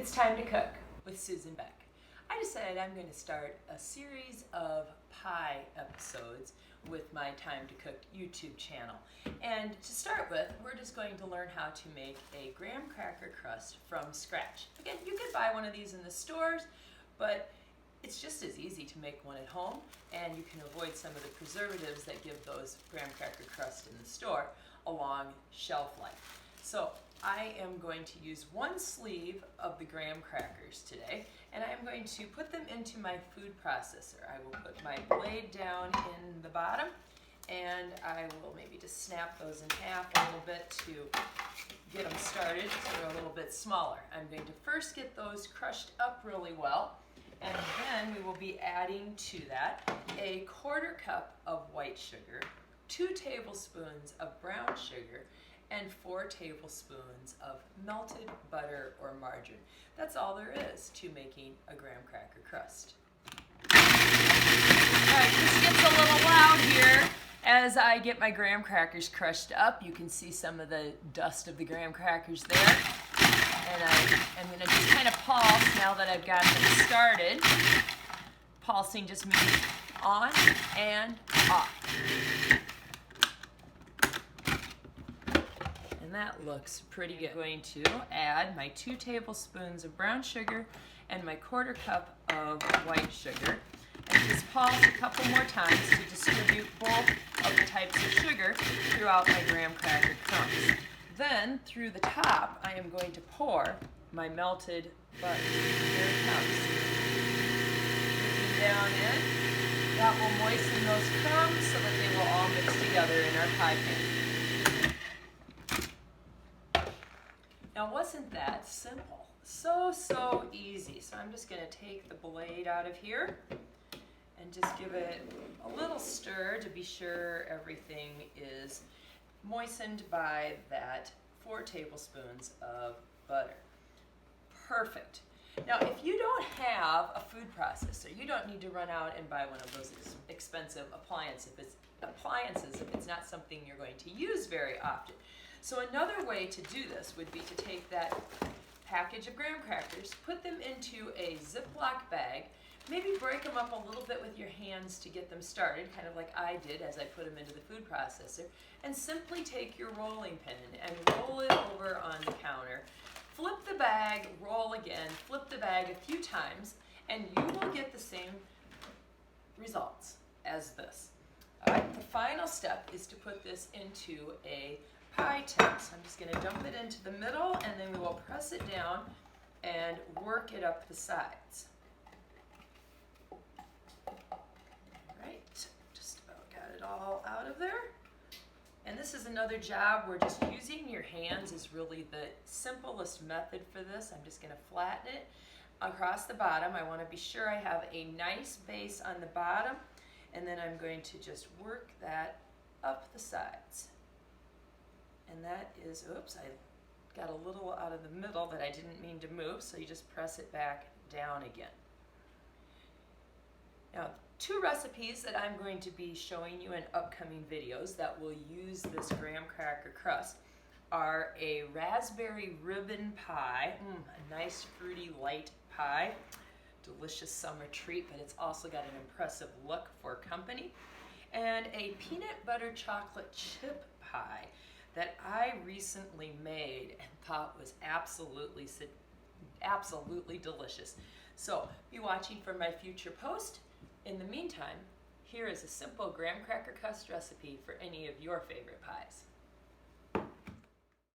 It's time to cook with Susan Beck. I decided I'm going to start a series of pie episodes with my Time to Cook YouTube channel. And to start with, we're just going to learn how to make a graham cracker crust from scratch. Again, you could buy one of these in the stores, but it's just as easy to make one at home, and you can avoid some of the preservatives that give those graham cracker crust in the store a long shelf life. So I am going to use one sleeve of the graham crackers today, and I'm going to put them into my food processor. I will put my blade down in the bottom, and I will maybe just snap those in half a little bit to get them started so they're a little bit smaller. I'm going to first get those crushed up really well, and then we will be adding to that a 1/4 cup of white sugar, 2 tablespoons of brown sugar, and 4 tablespoons of melted butter or margarine. That's all there is to making a graham cracker crust. Alright, this gets a little loud here. As I get my graham crackers crushed up, you can see some of the dust of the graham crackers there. And I'm going to just kind of pulse now that I've got them started. Pulsing just means on and off. And that looks pretty good. I'm going to add my 2 tablespoons of brown sugar and my 1/4 cup of white sugar. And just pulse a couple more times to distribute both of the types of sugar throughout my graham cracker crumbs. Then, through the top, I am going to pour my melted butter. Here it comes. Dripping down in. That will moisten those crumbs so that they will all mix together in our pie pan. Now, wasn't that simple? So easy. So I'm just going to take the blade out of here and just give it a little stir to be sure everything is moistened by that 4 tablespoons of butter. Perfect. Now, if you don't have a food processor, you don't need to run out and buy one of those expensive appliances if it's not something you're going to use very often. So another way to do this would be to take that package of graham crackers, put them into a ziplock bag, maybe break them up a little bit with your hands to get them started, kind of like I did as I put them into the food processor, and simply take your rolling pin and roll it over on the counter. Flip the bag, roll again, flip the bag a few times, and you will get the same results as this. All right, the final step is to put this into a pie tin. So I'm just going to dump it into the middle, and then we will press it down and work it up the sides. Alright, just about got it all out of there. And this is another job where just using your hands is really the simplest method for this. I'm just going to flatten it across the bottom. I want to be sure I have a nice base on the bottom, and then I'm going to just work that up the sides. And that is, oops, I got a little out of the middle that I didn't mean to move, so you just press it back down again. Now, 2 recipes that I'm going to be showing you in upcoming videos that will use this graham cracker crust are a raspberry ribbon pie, a nice fruity light pie, delicious summer treat, but it's also got an impressive look for company, and a peanut butter chocolate chip pie that I recently made and thought was absolutely delicious. So be watching for my future post. In the meantime, here is a simple graham cracker crust recipe for any of your favorite pies.